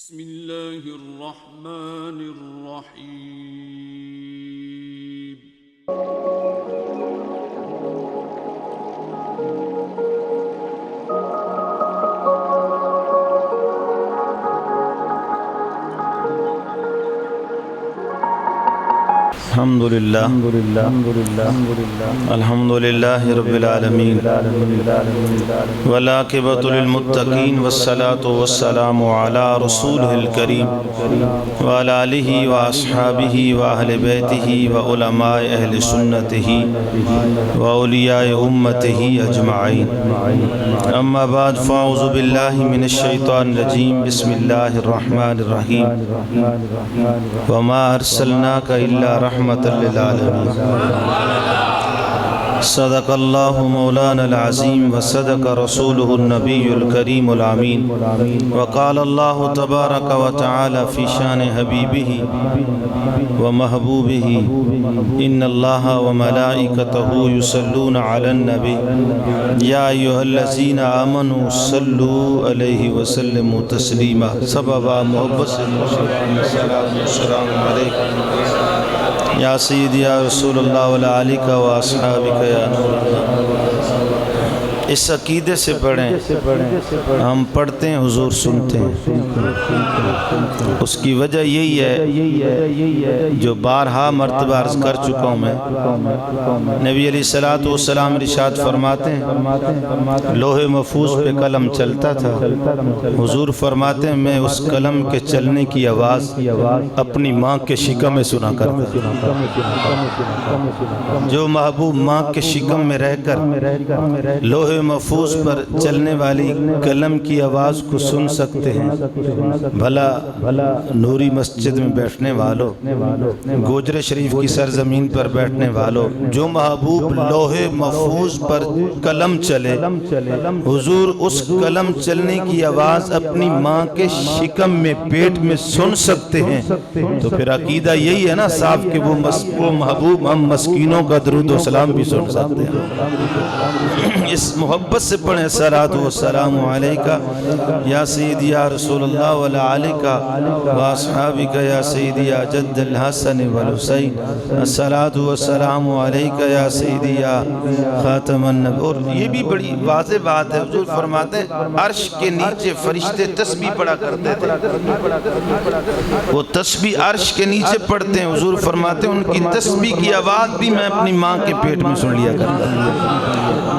بسم الله الرحمن الرحيم. الحمد لله الحمد لله رب العالمين والعاقبۃ للمتقین والصلاة والسلام على رسوله الكریم وعلى آلہ واصحابہ واہل بیتہ وعلماء اہل سنتہ واولیاء امتہ اجمعین. اما بعد فاعوذ باللہ من الشیطان الرجیم. بسم اللہ الرحمن الرحیم. وما ارسلناک الا رحمۃ للعالمین. صدق اللہ مولانا العظیم وصدق رسولہ النبی الکریم الامین. وقال اللہ تبارک وتعالی فی شان حبیبہ ومحبوبہ ان اللہ وملائکتہ یصلون علی النبی یا ایھا الذین آمنوا صلوا علیہ وسلموا تسلیما. سببا محبت سے السلام علیکم یا سیدی یا رسول اللہ وعلی آلک و اصحابک یا نور اللہ. اس عقیدے سے پڑھیں. ہم پڑھتے ہیں، حضور سنتے ہیں. اس کی وجہ یہی ہے جو بارہا مرتبہ عرض کر چکا ہوں میں. نبی علیہ السلام ارشاد فرماتے ہیں لوح محفوظ پہ قلم چلتا تھا. حضور فرماتے ہیں میں اس قلم کے چلنے کی آواز اپنی ماں کے شکم میں سنا کرتا. جو محبوب ماں کے شکم میں رہ کر لوح محفوظ پر چلنے والی قلم کی آواز کو سن سکتے ہیں، بھلا نوری مسجد میں بیٹھنے والوں، گوجر شریف کی سرزمین پر بیٹھنے والوں، جو محبوب لوح محفوظ پر قلم چلے، حضور اس قلم چلنے کی آواز اپنی ماں کے شکم میں پیٹ میں سن سکتے ہیں، تو پھر عقیدہ یہی ہے نا صاحب کہ وہ محبوب ہم مسکینوں کا درود و سلام بھی سن سکتے ہیں. اس محبت سے پڑھیں الصلاۃ والسلام علیکہ یا سیدی یا رسول اللہ وعلی آلک و اصحابک یا سیدی یا جد الحسن والحسین. الصلاۃ والسلام علیکہ یا سیدی یا خاتم النبی. اور یہ بھی بڑی واضح بات ہے، حضور فرماتے ہیں عرش کے نیچے فرشتے تسبیح پڑھا کرتے تھے. وہ تسبیح عرش کے نیچے پڑھتے ہیں. حضور فرماتے ہیں ان کی تسبیح کی آواز بھی میں اپنی ماں کے پیٹ میں سن لیا کرتا ہوں.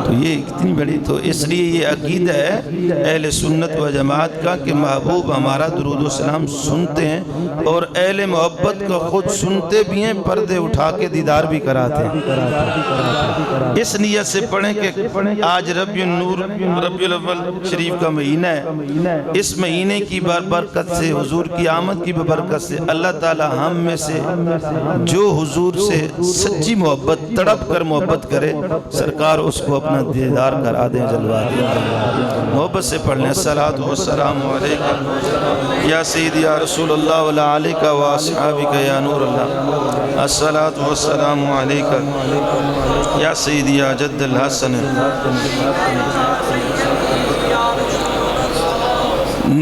تو یہ اتنی بڑی، تو اس لیے یہ عقیدہ ہے اہل سنت و جماعت کا کہ محبوب ہمارا درود و سلام سنتے ہیں اور اہل محبت کو خود سنتے بھی ہیں، پردے اٹھا کے دیدار بھی کراتے ہیں. اس نیت سے پڑھیں کہ آج ربیع النور ربیع الاول شریف کا مہینہ ہے. اس مہینے کی برکت سے، حضور کی آمد کی برکت سے اللہ تعالی ہم میں سے جو حضور سے سچی محبت تڑپ کر محبت کرے، سرکار اس کو اپنا دیدار کرا دیں، جلوا دیں. محبت سے پڑھ لیں. الصلاۃ والسلام علیکہ یا سیدی یا رسول اللہ وعلی آلک و اصحابک یا نور اللہ. الصلاۃ والسلام علیکہ یا سیدی یا جد الحسن.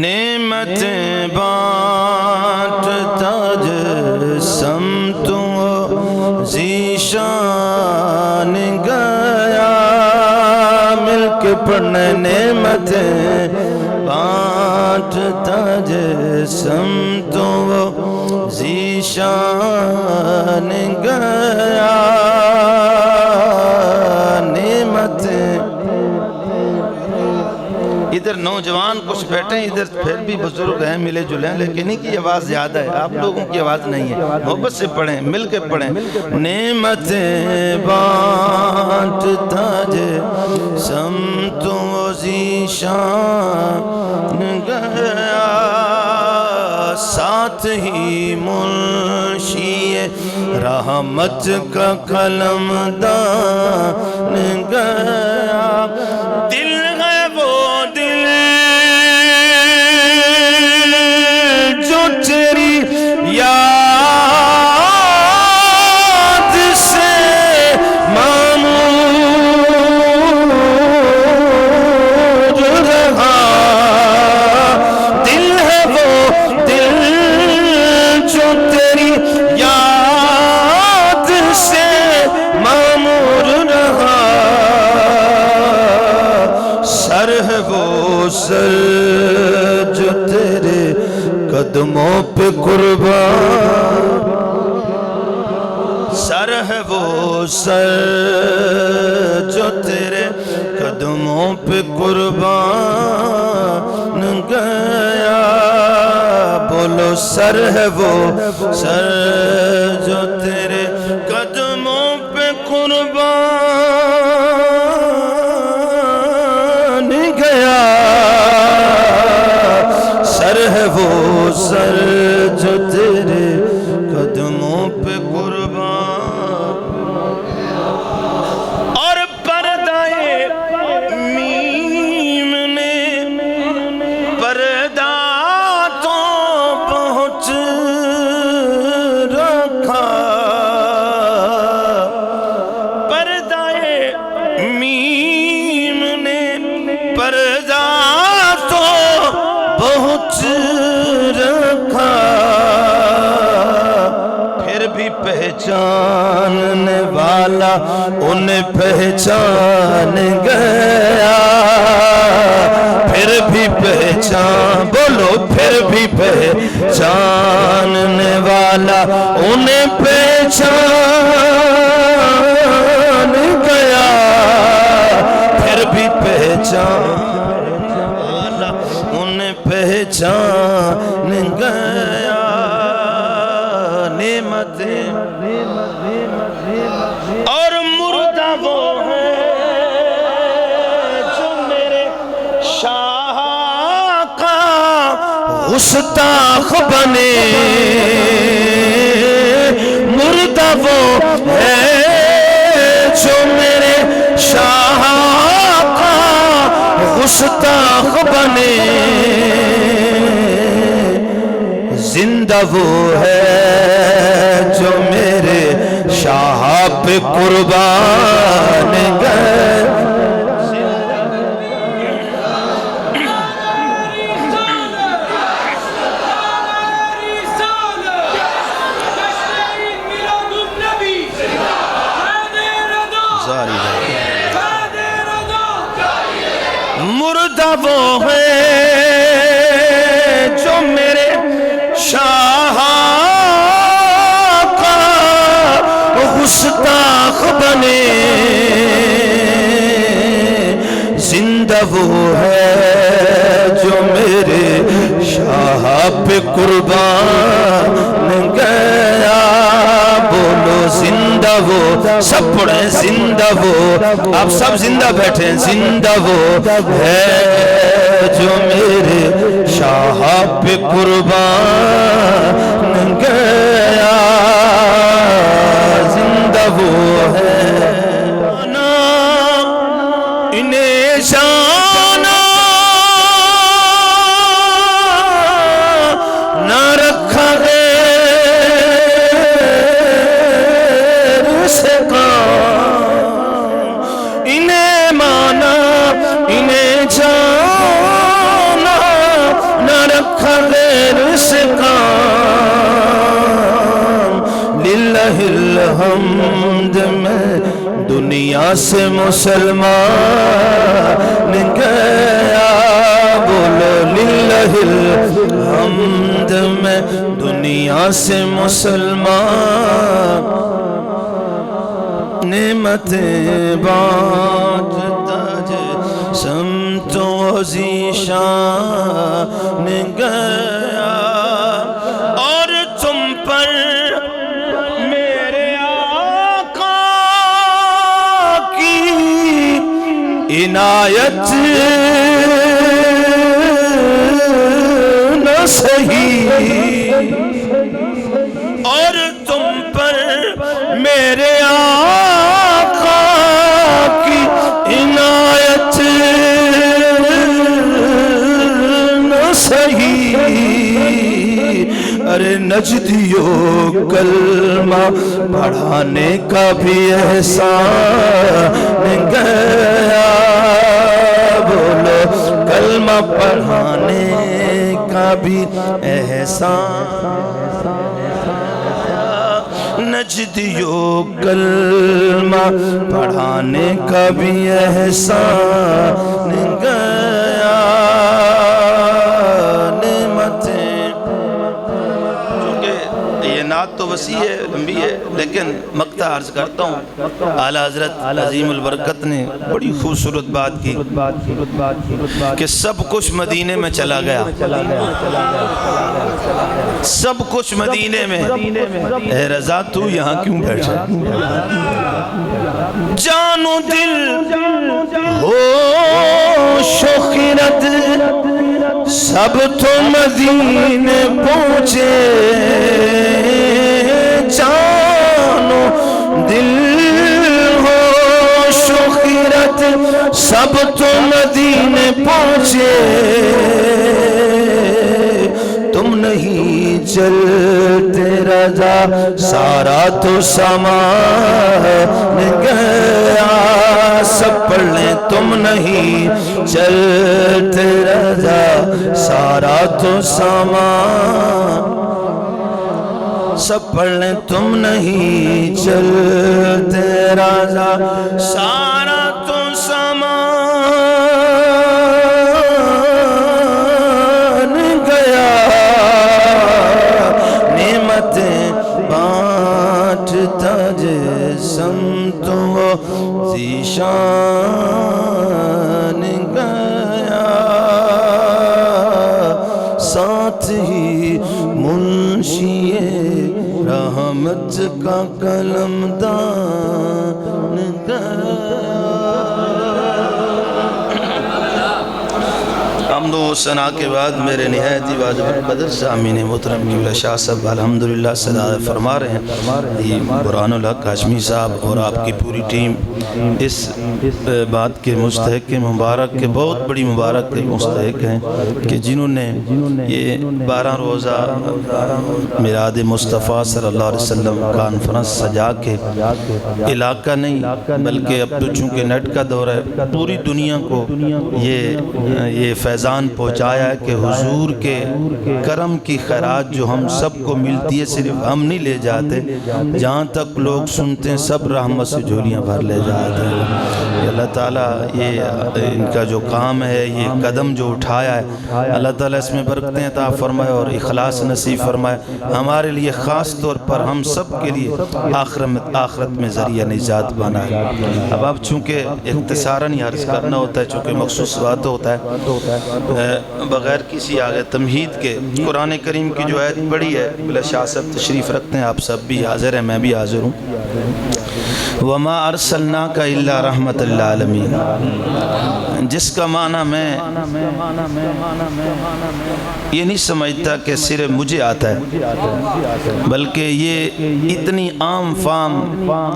نعمتیں بانٹتا جسم تو ذیشان گیا، مل کے پڑھنے نعمتیں بانٹتا جسم تو ذیشان گیا. نعمتیں ادھر نوجوان کچھ بیٹھے ہیں، ادھر پھر بھی بزرگ ہیں ملے جلے ہیں، لیکن ان کی آواز زیادہ ہے، آپ لوگوں کی آواز نہیں ہے. محبت سے پڑھیں، مل کے پڑھیں. نعمتیں بانٹتا جسم تو ذیشان گیا، ساتھ ہی منشی رحمت کا قلم دان گیا. دل ہے وہ دل جو تیری یاد سے معمور رہا. دل ہے وہ قدموں پہ قربان سر ہے وہ سر جو تیرے قدموں پہ قربان گیا بولو سر ہے وہ سر جو تیرے قدموں پہ قربان گیا سر ہے وہ سر جو تیرے قدموں پہ قربان اور پردائے میم نے پردہ تو پہنچ رکھا پردائے میم نے پردہ تو پہنچ رکھا پھر بھی پہچاننے والا انہیں پہچان گیا پھر بھی پہچان بولو پھر بھی پہچاننے والا انہیں پہچان گیا پھر بھی پہچاننے والا انہیں پہچان گیا نعمتیں اور مردہ وہ ہے جو میرے شاہ کا گستاخ بنے مردہ وہ ہے جو میرے شاہ کا گستاخ بنے زندہ وہ ہے جو میرے شاہ پہ قربان گئے مردہ وہ ہے جو میرے شاہ کا گستاخ بنے زندہ وہ ہے جو میرے شاہ پہ قربان گیا بولو زندہ وہ سب پڑھیں زندہ وہ آپ سب زندہ بیٹھیں زندہ وہ ہے جو میرے شاہ پہ قربان گیا زندہ وہ ہے انہیں جانا نہ رکھا غیر سے کام انہیں مانا انہیں جانا نہ رکھا غیر سے کام للہ الحمد میں دنیا سے مسلمان گیا بولو للہ الحمد میں دنیا سے مسلمان نعمتیں بانٹتا سمت و ذیشان گیا اور تم پر میرے آقا کی عنایت نہ سہی اور تم پر میرے آقا کی عنایت نہ سہی ارے نجدیوں کلمہ پڑھانے کا بھی احسان گیا بولو کلمہ پڑھانے کا بھی احسان نجدیوں کلمہ پڑھانے کا بھی احسان گیا نعمتیں نعت تو وسیع ہے، لمبی ہے، لیکن مقطع عرض کرتا ہوں۔ اعلیٰ حضرت عظیم البرکت نے بڑی خوبصورت بات کی کہ سب کچھ مدینے میں چلا گیا، سب کچھ مدینے میں، اے رضا تو یہاں کیوں بیٹھا؟ جان و دل ہوش و خیرت سب تو مدینے پہنچے، جان و دل ہوش و خیرت سب تو مدینے پہنچے، تم نہیں چلتے رضا سارا تو سامان گیا، سب پڑھ لیں تم نہیں چلتے رضا سارا تو سامان، سب پڑھ لیں تم نہیں چلتے رضا سارا تو سامان گیا، نعمتیں بانٹتا جسم تو ذیشان گیا، ساتھ ہی منشی رحمت کا قلم دان گیا۔ حمد و ثنا کے بعد میرے نہایت ہی واجب القدر سامعین محترم قبلہ شاہ صاحب الحمدللہ صدارت فرما رہے ہیں، برہان الحق ہاشمی صاحب اور آپ کی پوری ٹیم اس بات کے مستحق کے مبارک کے بہت بڑی مبارک کے مستحق ہیں کہ جنہوں نے یہ 12 روزہ میلاد مصطفیٰ صلی اللہ علیہ وسلم کانفرنس سجا کے علاقہ نہیں بلکہ اب تو چونکہ نیٹ کا دور ہے پوری دنیا کو یہ فیضان پہنچایا ہے کہ حضور کے کرم کی خیرات جو ہم سب کو ملتی ہے صرف ہم نہیں لے جاتے، جہاں تک لوگ سنتے ہیں سب رحمت سے جھولیاں بھر لے جاتے ہیں۔ اللہ تعالیٰ یہ ان کا جو کام ہے، یہ قدم جو اٹھایا ہے، اللہ تعالیٰ اس میں برکتیں عطا فرمائے اور اخلاص نصیب فرمائے، ہمارے لیے خاص طور پر ہم سب کے لیے آخرت میں ذریعہ نجات بنائے۔ اب آپ چونکہ اختصاراً ہی عرض کرنا ہوتا ہے، چونکہ مخصوص بات ہوتا ہے، بغیر کسی آگے تمہید کے قرآن کریم کی جو آیت پڑھی ہے، بلا شاہ صاحب تشریف رکھتے ہیں، آپ سب بھی حاضر ہیں، میں بھی حاضر ہوں۔ وَمَا أَرْسَلْنَاكَ إِلَّا رَحْمَةً لِلْعَالَمِينَ، جس کا معنی میں یہ نہیں سمجھتا کہ صرف مجھے آتا ہے، بلکہ یہ اتنی عام فام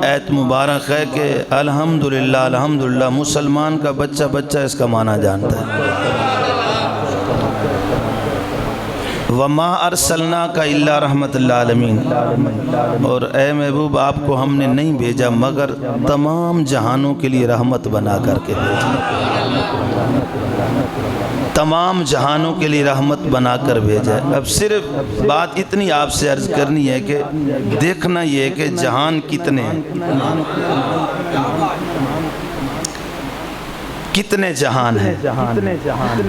آیت مبارک ہے کہ الحمدللہ مسلمان کا بچہ اس کا معنی جانتا ہے۔ وَمَا أَرْسَلْنَاكَ إِلَّا رَحْمَةً لِلْعَالَمِينَ، اور اے محبوب آپ کو ہم نے نہیں بھیجا مگر تمام جہانوں کے لیے رحمت بنا کر کے بھیجا، تمام جہانوں کے لیے رحمت بنا کر بھیجا ہے۔ اب صرف بات اتنی آپ سے عرض کرنی ہے کہ دیکھنا یہ ہے کہ جہان کتنے ہیں، کتنے جہان ہیں۔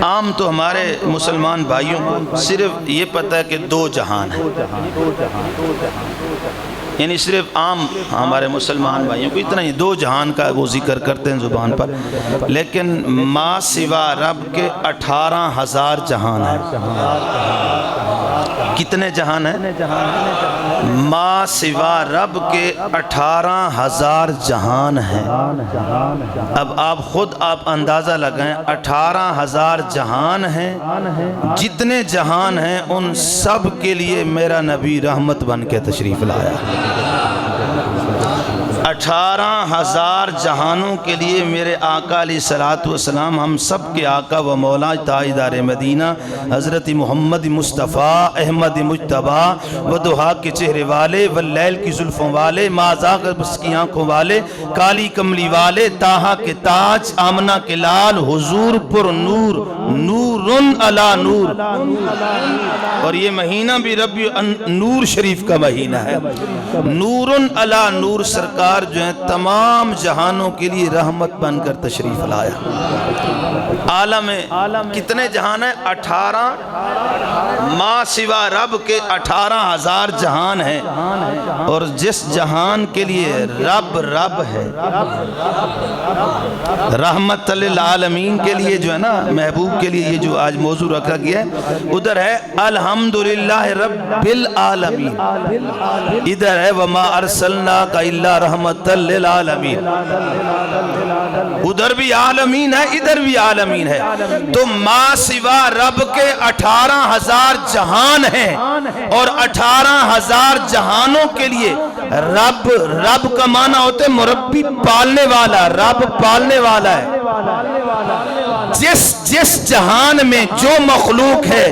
عام تو ہمارے مسلمان بھائیوں کو صرف یہ پتہ ہے کہ 2 جہان ہیں، یعنی صرف عام ہمارے مسلمان بھائیوں کو اتنا ہی 2 جہان کا وہ ذکر کرتے ہیں زبان پر، لیکن ما سوا رب کے 18,000 جہان ہیں۔ کتنے جہان ہیں؟ ما سوا رب کے 18,000 جہان ہیں۔ اب آپ خود اندازہ لگائیں، 18,000 جہان ہیں، جتنے جہان ہیں ان سب کے لیے میرا نبی رحمت بن کے تشریف لایا۔ 18,000 جہانوں کے لیے میرے آقا علیہ الصلوۃ والسلام، ہم سب کے آقا و مولا تاجدار مدینہ حضرت محمد مصطفیٰ احمد مجتبیٰ و دہا کے چہرے والے واللیل کی زلفوں والے مازاغ بس کی آنکھوں والے کالی کملی والے طٰہٰ کے تاج آمنہ کے لال حضور پر نور نورن علی نور، اور یہ مہینہ بھی ربیع نور شریف کا مہینہ ہے۔ نورن علی نور، سرکار جو ہیں تمام جہانوں کے لیے رحمت بن کر تشریف لایا۔ عالم کتنے جہان ہیں؟ 18 ما سوا رب کے 18,000 جہان ہیں، اور جس جہان کے لیے رب ہے، رحمت للعالمین کے لیے جو ہے نا، محبوب کے لیے یہ جو آج موضوع رکھا گیا ہے، ادھر ہے الحمدللہ رب العالمین، ادھر ہے وما ارسلناک الا رحمت للعالمین، ادھر بھی عالمین ہے ادھر بھی عالمین ہے۔ تو ما سوا رب کے 18,000 جہان ہیں، اور 18,000 جہانوں کے لیے رب کا معنی ہوتا ہے مربی، پالنے والا، رب پالنے والا ہے۔ جس جہان میں جو مخلوق ہے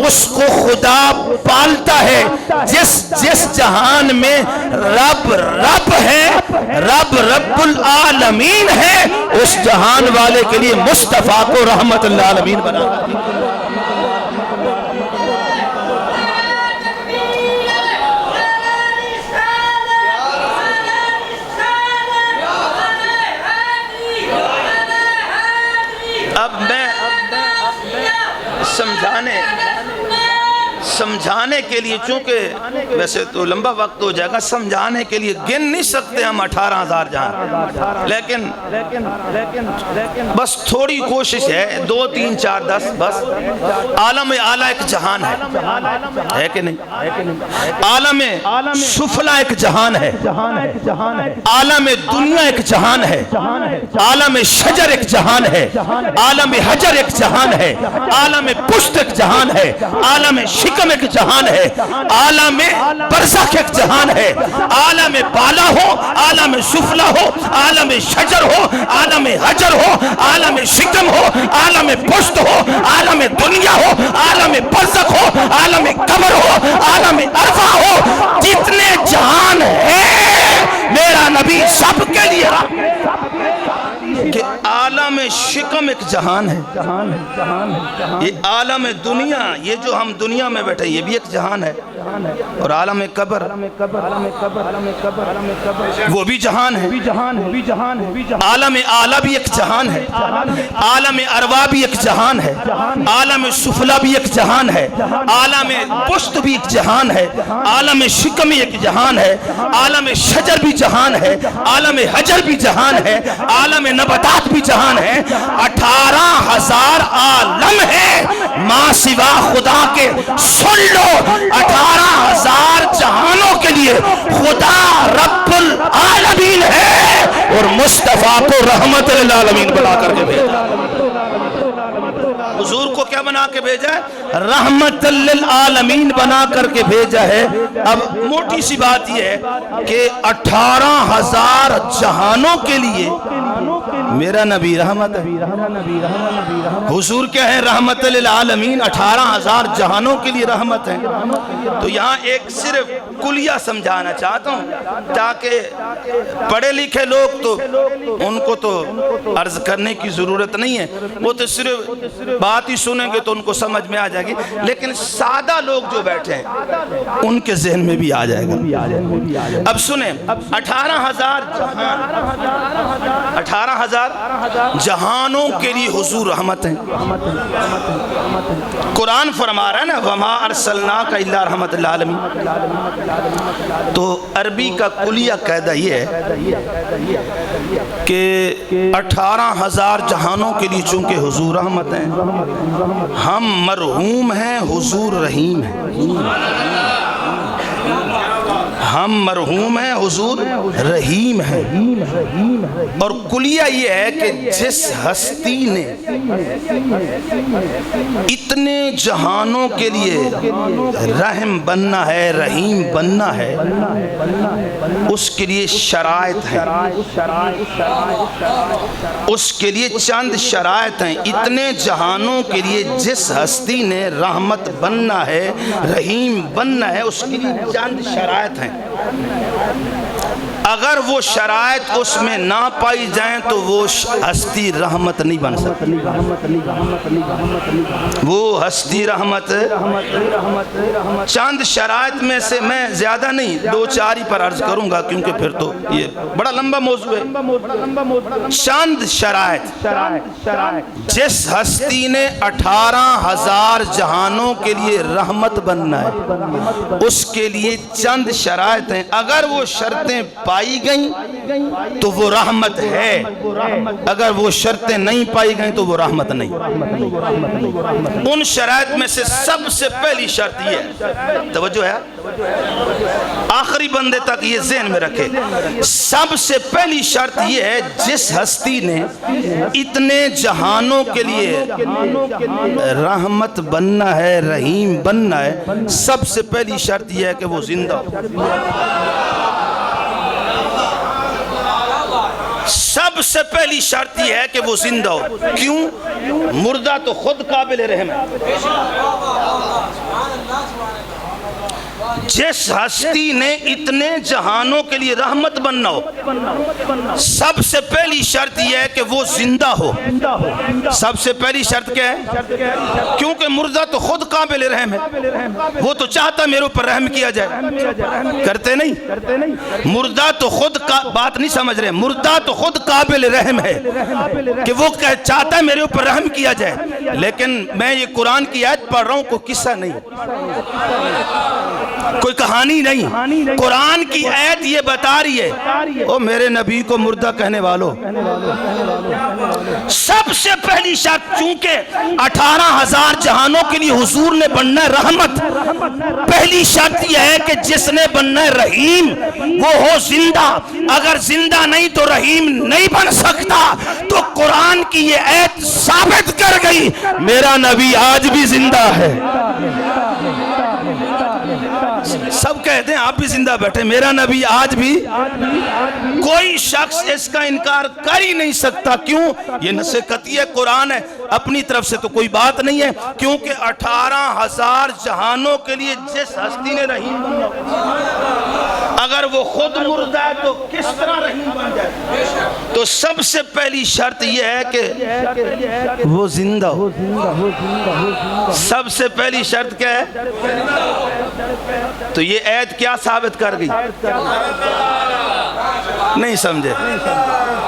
اس کو خدا پالتا ہے، جس جہان میں رب ہے، رب العالمین ہے، اس جہان والے کے لیے مصطفیٰ کو رحمت للعالمین بنا۔ اب میں سمجھانے کے لیے، چونکہ ویسے تو لمبا وقت ہو جائے گا، سمجھانے کے لیے گن نہیں سکتے ہم 18,000 جہاں، لیکن بس تھوڑی کوشش ہے، 2 3 4 10 بس۔ عالم اعلیٰ ایک جہان ہے کہ نہیں؟ عالم سفلی ایک جہان ہے، عالم دنیا ایک جہان ہے، عالم شجر ایک جہان ہے، عالم حجر ایک جہان ہے، عالم پشت ایک جہان ہے، عالم شکم ایک جہان ہے، عالم برزخ ایک جہان ہے، عالم بالا ہو، عالم سفلا ہو، عالم شجر ہو، عالم حجر ہو، عالم شکم ہو، عالم پشت ہو، عالم دنیا ہو، عالم برزخ ہو، عالم قبر ہو، عالم عرفہ ہو، جتنے جہان ہیں میرا نبی سب کے لیے کہ عالم شکم ایک جہان ہے، یہ عالم دنیا، یہ جو ہم دنیا میں بیٹھے یہ بھی ایک جہان ہے، اور عالم قبر وہ بھی جہان ہے، عالم اعلیٰ بھی ایک جہان ہے، عالم ارواح بھی ایک جہان ہے، عالم سفلا بھی ایک جہان ہے، عالم پشت بھی ایک جہان ہے، عالم شکم ایک جہان ہے، عالم شجر بھی جہان ہے، عالم حجر بھی جہان ہے، عالم نباتات بھی جہان ہے۔ 18,000 عالم ہے ما سوا خدا کے، سن لو 18,000 جہانوں کے لیے خدا رب العالمین ہے، اور مصطفیٰ کو رحمت للعالمین بنا کر کے بھیجا۔ حضور کو کیا بنا کے بھیجا ہے؟ رحمت للعالمین بنا کر کے بھیجا ہے۔ اب موٹی سی بات یہ ہے کہ 18,000 جہانوں کے لیے میرا نبی رحمت ہے۔ حضور کیا ہے؟ رحمت للعالمین، 18,000 جہانوں کے لیے رحمت ہے۔ تو یہاں ایک صرف کلیہ سمجھانا چاہتا ہوں، تاکہ پڑھے لکھے لوگ تو ان کو تو عرض کرنے کی ضرورت نہیں ہے، وہ تو صرف بات ہی سنیں گے تو ان کو سمجھ میں آ جائے گی، لیکن سادہ لوگ جو بیٹھے ہیں ان کے ذہن میں بھی آ جائے گا۔ اب سنیں، 18,000 جہان، 18,000 جہانوں کے لیے حضور رحمت ہیں۔ قرآن فرما رہا ہے نا وما ارسلناک الا رحمت للعالمین، تو عربی کا کلیہ قاعدہ یہ ہے کہ 18,000 جہانوں کے لیے چونکہ حضور رحمت ہیں، ہم مرحوم ہیں حضور رحیم ہیں، ہم مرحوم ہیں حضور رحیم ہیں۔ اور کلیہ یہ ہے کہ جس ہستی نے اتنے جہانوں کے لیے رحم بننا ہے، رحیم بننا ہے، اس کے لیے شرائط ہیں، اس کے لیے چند شرائط ہیں۔ اتنے جہانوں کے لیے جس ہستی نے رحمت بننا ہے، رحیم بننا ہے، اس کے لیے چند شرائط ہیں۔ اگر وہ شرائط اس میں نہ پائی جائیں تو وہ ہستی رحمت نہیں بن سکتی، وہ ہستی رحمت۔ چند شرائط میں سے میں زیادہ نہیں 2-4 ہی پر عرض کروں گا کیونکہ پھر تو یہ بڑا لمبا موضوع ہے۔ چند شرائط، جس ہستی نے 18,000 جہانوں کے لیے رحمت بننا ہے اس کے لیے چند شرائط ہیں، اگر وہ شرطیں پائی گئیں تو وہ رحمت ہے، اگر وہ شرطیں نہیں پائی گئیں تو وہ رحمت نہیں۔ ان شرائط میں سے سب سے پہلی شرط یہ ہے، توجہ ہے آخری بندے تک یہ ذہن میں رکھے، سب سے پہلی شرط یہ ہے جس ہستی نے اتنے جہانوں کے لیے رحمت بننا ہے، رحیم بننا ہے، سب سے پہلی شرط یہ ہے کہ وہ زندہ ہو۔ سب سے پہلی شرط یہ ہے کہ وہ زندہ ہو۔ کیوں؟ مردہ تو خود قابل رحم ہے۔ جس ہستی نے اتنے جہانوں کے لیے رحمت بننا ہو، سب سے پہلی شرط یہ ہے کہ وہ زندہ ہو۔ سب سے پہلی شرط کیا ہے؟ کیونکہ مردہ تو خود قابل رحم ہے، وہ تو چاہتا میرے اوپر رحم کیا جائے، کرتے نہیں۔ مردہ تو خود بات نہیں سمجھ رہے، مردہ تو خود قابل رحم ہے کہ وہ چاہتا ہے میرے اوپر رحم کیا جائے، لیکن میں یہ قرآن کی آیت پڑھ رہا ہوں، کوئی قصہ نہیں، کوئی کہانی نہیں، قرآن کی آیت یہ بتا رہی ہے۔ او میرے نبی کو مردہ کہنے والوں، سب سے پہلی شرط چونکہ 18,000 جہانوں کے لیے حضور نے بننا ہے رحمت، پہلی شرط یہ ہے کہ جس نے بننا ہے رحیم وہ ہو زندہ، اگر زندہ نہیں تو رحیم نہیں بن سکتا۔ تو قرآن کی یہ آیت ثابت کر گئی میرا نبی آج بھی زندہ ہے۔ سب کہتے ہیں آپ بھی زندہ بیٹھے، میرا نبی آج بھی، کوئی شخص اس کا انکار کر ہی نہیں سکتا۔ کیوں؟ یہ نص قطعی قرآن ہے، اپنی طرف سے تو کوئی بات نہیں ہے، کیونکہ 18,000 جہانوں کے لیے جس ہستی نے رحیم بننا، اگر وہ خود مردہ ہے تو کس طرح رحیم بن جائے؟ تو سب سے پہلی شرط یہ ہے کہ وہ زندہ ہو۔ سب سے پہلی شرط کیا ہے؟ تو یہ آیت کیا ثابت کر گئی؟ نہیں سمجھے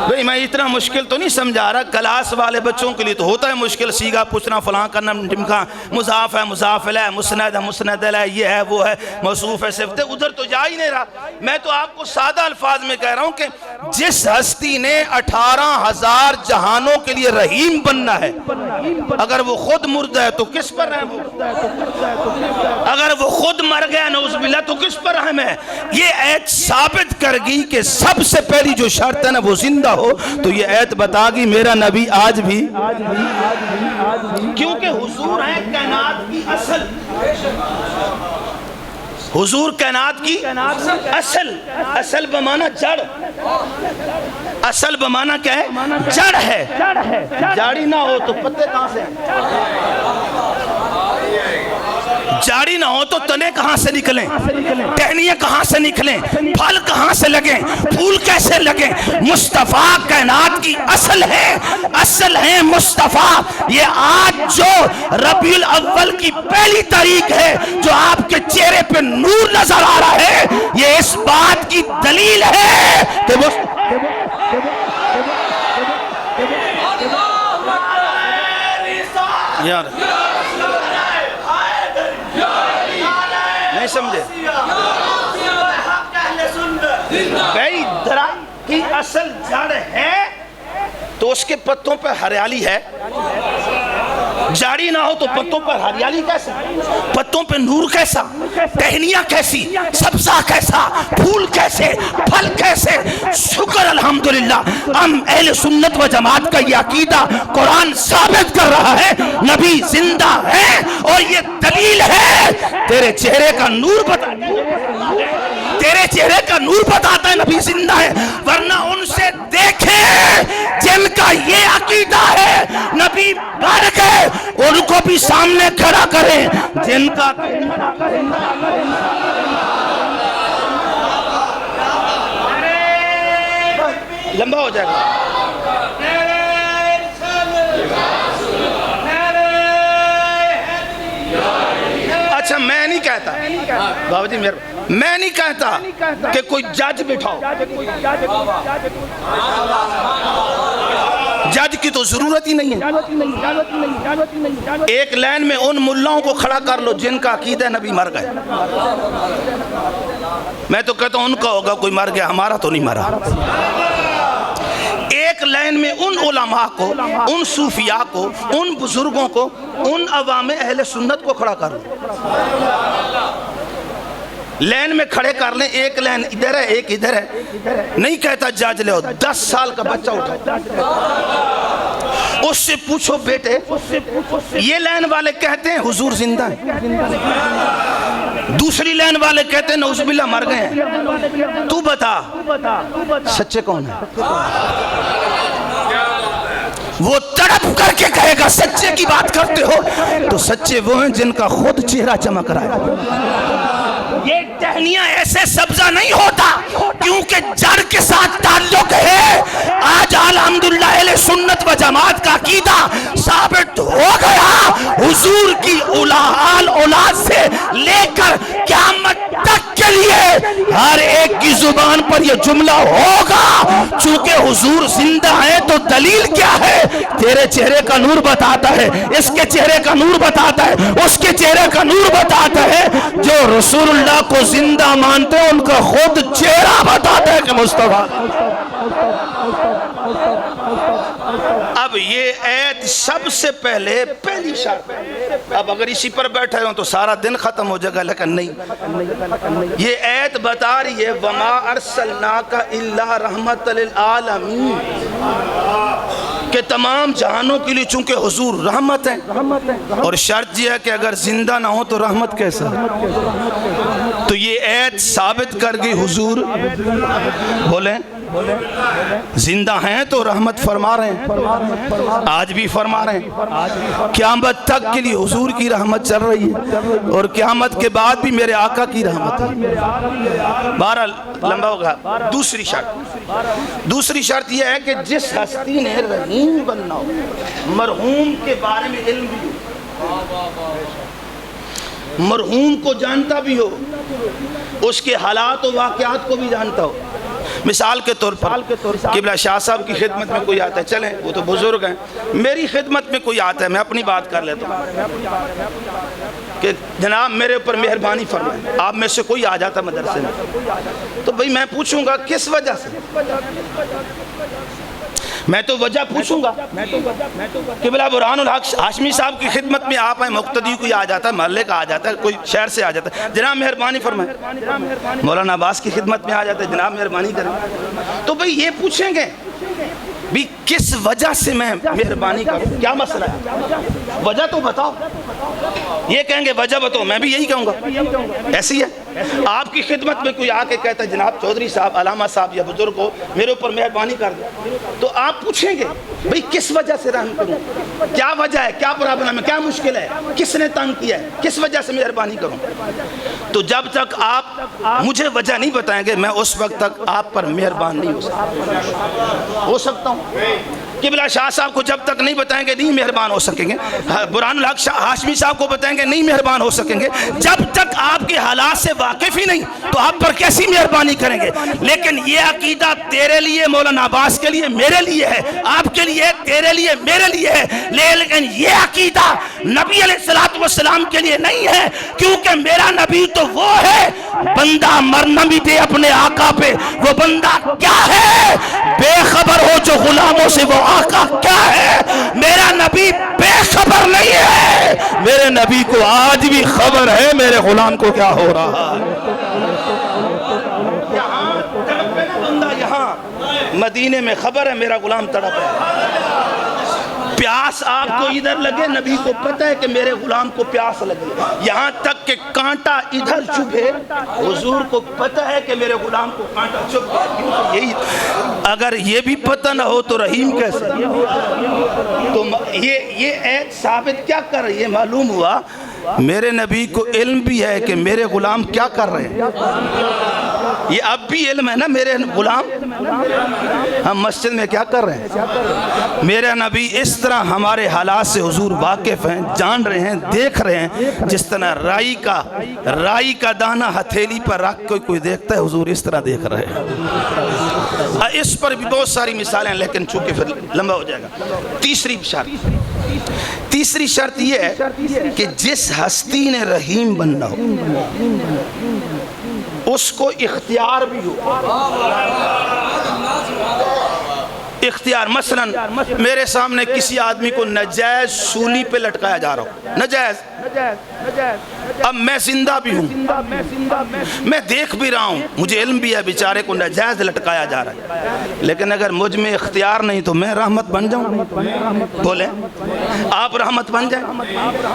بھئی، میں اتنا مشکل تو نہیں سمجھا رہا، کلاس والے بچوں کے لیے تو ہوتا ہے مشکل، سیگا پوچھنا، فلاں کرنا، ڈمکا، مضاف ہے، مضاف الیہ، مسند ہے، مسند الیہ، یہ ہے وہ ہے، موصوف ہے، صفت ہے، ادھر تو جا ہی نہیں رہا۔ میں تو آپ کو سادہ الفاظ میں کہہ رہا ہوں کہ جس ہستی نے 18,000 جہانوں کے لیے رحیم بننا ہے، اگر وہ خود مردہ ہے تو کس پر رحم ہو؟ اگر وہ خود مر گیا نعوذ باللہ تو کس پر رحم ہے؟ یہ آیت ثابت کر گئی کہ سب سے پہلی جو شرط ہے نا وہ زندہ ہو۔ تو یہ آیت بتا گی میرا نبی آج بھی، کیونکہ حضور ہے کائنات کی اصل، حضور کائنات کی اصل، اصل بمانا جڑ، اصل بمانا کیا ہے؟ جڑ ہے، جاڑی نہ ہو تو پتے کہاں سے؟ جاڑی نہ ہو تو تنے کہاں سے نکلیں، ٹہنیاں کہاں سے نکلیں، پھل کہاں سے لگیں، پھول کیسے لگیں؟ مصطفیٰ کائنات کی اصل ہے، اصل ہے مصطفیٰ۔ یہ آج جو ربیع الاول کی پہلی تاریخ ہے، جو آپ کے چہرے پہ نور نظر آ رہا ہے، یہ اس بات کی دلیل ہے کہ وہ یار نہیں سمجھے بھائی، درا کی اصل جڑ ہے تو اس کے پتوں پر ہریالی ہے، جاڑی نہ ہو تو پتوں پر ہریالی کیسا، پتوں پہ نور کیسا، ٹہنیاں کیسی، سبزہ کیسا، پھول کیسے، پھل کیسے؟ شکر الحمدللہ، ہم اہل سنت و جماعت کا یہ عقیدہ قرآن ثابت کر رہا ہے نبی زندہ ہے، اور یہ دلیل ہے۔ تیرے چہرے کا نور بتاتا ہے، تیرے چہرے کا نور بتاتا ہے نبی زندہ ہے، ورنہ ان سے دیکھیں جن کا یہ عقیدہ ہے نبی مر گئے، ان کو بھی سامنے کھڑا کریں جن کا جائے گا. اچھا میں نہیں کہتا بابا جی میں نہیں کہتا کہ کوئی جج بٹھاؤ، جج کی تو ضرورت ہی نہیں ہے. ایک لائن میں ان ملاؤں کو کھڑا کر لو جن کا عقیدہ نبی مر گئے. میں تو کہتا ہوں ان کا ہوگا، کوئی مر گیا، ہمارا تو نہیں مرا. ایک لائن میں ان علماء کو، ان صوفیاء کو، ان بزرگوں کو، ان عوام اہل سنت کو کھڑا کر لیں. لین میں کھڑے کر لیں. ایک لین ادھر ہے ایک ادھر ہے. نہیں کہتا جج لے 10 سال کا بچہ اٹھا، اس سے پوچھو بیٹے یہ لین والے کہتے ہیں حضور زندہ ہیں، دوسری لین والے کہتے ہیں نعوذ باللہ مر گئے ہیں. تو بتا سچے کون ہیں؟ وہ تڑپ کر کے کہے گا سچے کی بات کرتے ہو تو سچے وہ ہیں جن کا خود چہرہ چمک رہا ہے. یہ ٹہنیاں ایسے سبزہ نہیں ہوتا کیونکہ جڑ کے ساتھ تعلق ہے. آج الحمدللہ اہل سنت و جماعت کا عقیدہ ثابت ہو گیا. حضور کی اولاد سے لے کر قیامت تک کے لیے ہر ایک کی زبان پر یہ جملہ ہوگا چونکہ حضور زندہ ہے. تو دلیل کیا ہے؟ تیرے چہرے کا نور بتاتا ہے، اس کے چہرے کا نور بتاتا ہے، اس کے چہرے کا نور بتاتا ہے. جو رسول اللہ کو زندہ مانتے ہیں ان کا خود چہرہ بتاتا ہے کہ مصطفیٰ. اب یہ ایت سب سے پہلی شرط. اب اگر اسی پر بیٹھے ہوں تو سارا دن ختم ہو جائے گا، لیکن نہیں. یہ ایت بتا رہی ہے وَمَا أَرْسَلْنَاكَ إِلَّا رَحْمَةً لِلْعَالَمِينَ، کہ تمام جہانوں کے لیے چونکہ حضور رحمت ہیں. اور شرط یہ ہے کہ اگر زندہ نہ ہو تو رحمت کیسا؟ تو یہ ایت ثابت کر گئی حضور بولیں زندہ ہیں تو رحمت فرما رہے ہیں، آج بھی فرما رہے ہیں. قیامت تک کے لیے حضور کی رحمت چل رہی ہے اور قیامت کے بعد بھی میرے آقا کی رحمت ہے. بہرحال لمبا ہوگا. دوسری شرط یہ ہے کہ جس ہستی نے رحیم بننا ہو، مرحوم کے بارے میں علم بھی ہو، مرحوم کو جانتا بھی ہو، اس کے حالات و واقعات کو بھی جانتا ہو. مثال کے طور پر قبلہ شاہ صاحب کی خدمت میں کوئی آتا ہے، چلیں وہ تو بزرگ ہیں، میری خدمت میں کوئی آتا ہے، میں اپنی بات کر لیتا ہوں کہ جناب میرے اوپر مہربانی فرمائیں. آپ میں سے کوئی آ جاتا مدرسے میں تو بھئی میں پوچھوں گا کس وجہ سے، میں تو وجہ پوچھوں گا. قبلہ برہان الحق ہاشمی صاحب کی خدمت میں آپ ہیں، مقتدی کوئی آ جاتا ہے، محلے کا آ جاتا ہے، کوئی شہر سے آ جاتا ہے، جناب مہربانی فرمائیں. مولانا عباس کی خدمت میں آ جاتا ہے، جناب مہربانی کریں. تو بھئی یہ پوچھیں گے بھی کس وجہ سے میں مہربانی کروں، کیا مسئلہ ہے، وجہ تو بتاؤ. یہ کہیں گے وجہ بتاؤ، میں بھی یہی کہوں گا. ایسی ہے آپ کی خدمت میں کوئی آ کے کہتا ہے جناب چودھری صاحب، علامہ صاحب یا بزرگ ہو میرے اوپر مہربانی کر دیں، تو آپ پوچھیں گے بھئی کس وجہ سے رحم کروں، کیا وجہ ہے، کیا پرابلم ہے، کیا مشکل ہے، کس نے تنگ کیا ہے، کس وجہ سے مہربانی کروں. تو جب تک آپ مجھے وجہ نہیں بتائیں گے میں اس وقت تک آپ پر مہربان نہیں ہو سکتا ہوں. قبلہ شاہ صاحب کو جب تک نہیں بتائیں گے نہیں مہربان ہو سکیں گے، برہان الحق ہاشمی صاحب کو بتائیں گے نہیں مہربان ہو سکیں گے. جب تک آپ کے حالات سے واقف ہی نہیں تو آپ پر کیسی مہربانی کریں گے. لیکن یہ عقیدہ تیرے لیے، مولانا عباس کے لیے، میرے لیے ہے، آپ کے لیے، تیرے لیے، میرے لیے ہے. لیکن یہ عقیدہ نبی علیہ السلام کے لیے نہیں ہے، کیونکہ میرا نبی تو وہ ہے بندہ مرنا بھی دے اپنے آقا پہ. وہ بندہ کیا ہے؟ بے خبر ہو جو غلاموں سے، وہ آقا کیا ہے؟ میرا نبی بے خبر نہیں ہے، میرے نبی کو آج بھی خبر ہے میرے غلام کو کیا ہو رہا ہے. یہاں مدینے میں خبر ہے میرا غلام تڑپ ہے. پیاس آپ کو ادھر لگے، نبی کو پتہ ہے کہ میرے غلام کو پیاس لگے. یہاں تک کہ کانٹا ادھر چبھے، حضور کو پتہ ہے کہ میرے غلام کو کانٹا چبھے. یہی اگر یہ بھی پتہ نہ ہو تو رحیم کیسے؟ تو یہ ایت ثابت کیا کر رہی ہے؟ معلوم ہوا میرے نبی کو علم بھی ہے کہ میرے غلام کیا کر رہے ہیں. یہ اب بھی علم ہے نا میرے غلام. ہم مسجد میں کیا کر رہے ہیں؟ میرے نبی اس طرح ہمارے حالات سے حضور واقف ہیں، جان رہے ہیں، دیکھ رہے ہیں. جس طرح رائی کا دانہ ہتھیلی پر رکھ کے کوئی دیکھتا ہے، حضور اس طرح دیکھ رہے ہیں. اس پر بھی بہت ساری مثالیں، لیکن چونکہ پھر لمبا ہو جائے گا. تیسری شرط یہ ہے کہ جس ہستی نے رحیم بننا ہو اس کو اختیار بھی ہو. اختیار مثلا میرے سامنے کسی آدمی کو نجائز سولی پہ لٹکایا جا رہا ہو، نجائز. اب میں زندہ بھی ہوں، میں دیکھ بھی رہا ہوں، مجھے علم بھی ہے بیچارے کو نجائز لٹکایا جا رہا ہے. لیکن اگر مجھ میں اختیار نہیں تو میں رحمت بن جاؤں. بولیں آپ رحمت بن جائیں.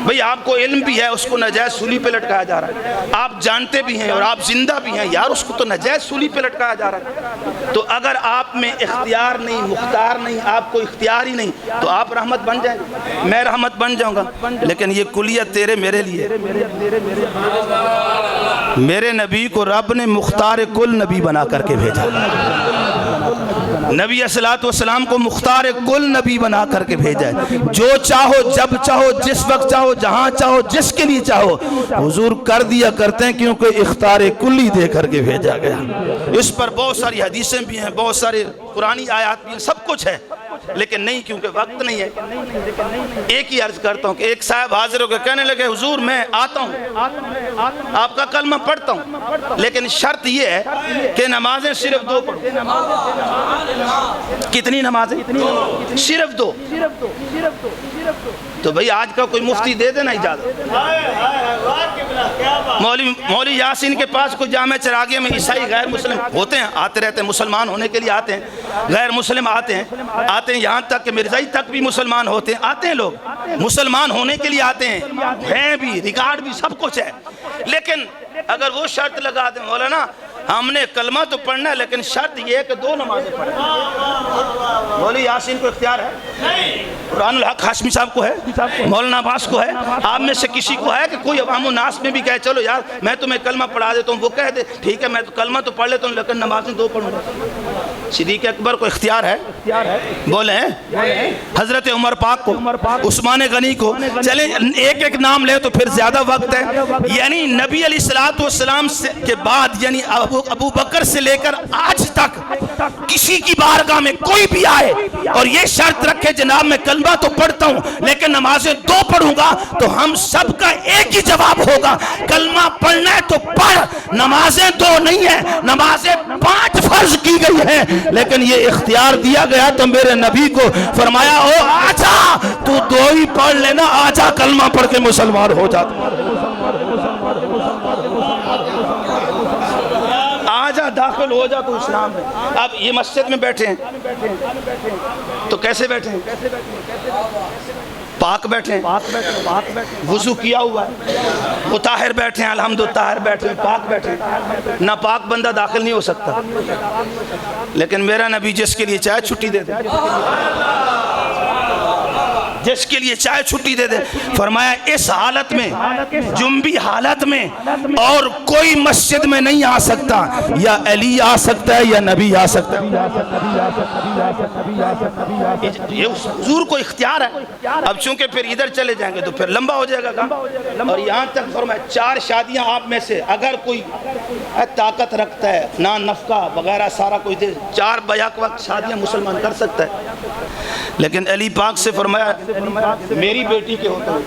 بھئی آپ کو علم بھی ہے اس کو نجائز سولی پہ لٹکایا جا رہا ہے، آپ جانتے بھی ہیں اور آپ زندہ بھی ہیں، یار اس کو تو نجائز سولی پہ لٹکایا جا رہا ہے. تو اگر آپ میں اختیار نہیں، مختار نہیں، آپ کو اختیار ہی نہیں، تو آپ رحمت بن جائیں. میں رحمت بن جاؤں گا. لیکن یہ کلیت تیرے میرے لیے. میرے نبی کو رب نے مختار کل نبی بنا کر کے بھیجا. نبی صلی والسلام کو مختار کل نبی بنا کر کے بھیجا ہے. جو چاہو، جب چاہو، جس وقت چاہو، جہاں چاہو، جس کے لیے چاہو حضور کر دیا کرتے ہیں، کیونکہ اختیار کلی دے کر کے بھیجا گیا. اس پر بہت ساری حدیثیں بھی ہیں، بہت سارے قرآنی آیات بھی ہیں، سب کچھ ہے. لیکن نہیں، کیونکہ وقت نہیں ہے. ایک ہی عرض کرتا ہوں کہ ایک صاحب حاضر ہو کے کہنے لگے حضور میں آتا ہوں، آپ کا کلمہ پڑھتا ہوں، لیکن شرط یہ ہے کہ نمازیں صرف 2 پڑھو. کتنی نمازیں؟ صرف 2. تو بھئی آج کا کوئی مفتی دے دینا اجازت. مولوی یاسین کے پاس کوئی جامع چراغیہ میں عیسائی غیر مسلم ہوتے ہیں، آتے رہتے ہیں، مسلمان ہونے کے لیے آتے ہیں، غیر مسلم آتے ہیں، یہاں تک کہ مرزائی تک بھی مسلمان ہوتے ہیں، آتے ہیں لوگ مسلمان ہونے کے لیے آتے ہیں بھی، ریکارڈ بھی سب کچھ ہے. لیکن اگر وہ شرط لگا دیں مولانا ہم نے کلمہ تو پڑھنا ہے لیکن شرط یہ ہے کہ 2 نمازیں پڑھیں. مولوی یاسین کو اختیار ہے، قرآن الحق ہاشمی صاحب کو ہے، مولانا عباس کو ہے، آپ میں سے کسی کو ہے کہ کوئی عوام الناس میں بھی کہے چلو یار میں تمہیں کلمہ پڑھا دیتا ہوں، وہ کہہ دے ٹھیک ہے میں تو کلمہ تو پڑھ لیتا ہوں لیکن نمازیں 2 پڑھوں گا. صدیق اکبر کو اختیار ہے، بولیں حضرت عمر پاک کو، عثمان غنی کو. چلیں ایک نام لے تو پھر زیادہ وقت ہے. یعنی نبی علیہ السلام کے بعد یعنی ابو بکر سے لے کر آج تک کسی کی بارگاہ میں کوئی بھی آئے اور یہ شرط رکھے جناب میں کلمہ تو پڑھتا ہوں لیکن نمازیں 2 پڑھوں گا، تو ہم سب کا ایک ہی جواب ہوگا کلمہ پڑھنا ہے تو پڑھ، نمازیں 2 نہیں ہیں، نمازیں 5 فرض کی گئی ہیں. لیکن یہ اختیار دیا گیا تو میرے نبی کو فرمایا او آجا تو 2 ہی پڑھ لینا، آجا کلمہ پڑھ کے مسلمان ہو جاتا، آجا داخل ہو جا تو اسلام میں. اب یہ مسجد میں بیٹھے ہیں تو کیسے بیٹھے ہیں؟ پاک بیٹھے ہیں، وضو کیا ہوا ہے، مطہر بیٹھے ہیں، الحمد طاہر بیٹھے ہیں، پاک بیٹھے ہیں. نہ پاک بندہ داخل نہیں ہو سکتا. لیکن میرا نبی جس کے لیے چاہے چھٹی دے دے، جس کے لیے چاہے چھٹی دے دے. فرمایا اس حالت میں، جنبی حالت میں اور کوئی مسجد میں نہیں آ سکتا، یا علی آ سکتا ہے یا نبی آ سکتا ہے. یہ حضور کو اختیار ہے. اب چونکہ پھر ادھر چلے جائیں گے تو پھر لمبا ہو جائے گا. اور یہاں تک فرمایا 4 شادیاں آپ میں سے اگر کوئی طاقت رکھتا ہے، نہ نفقہ وغیرہ سارا کوئی دے، 4 بیک وقت شادیاں مسلمان کر سکتا ہے. لیکن علی پاک سے فرمایا میری بیٹی کے ہوتے ہیں.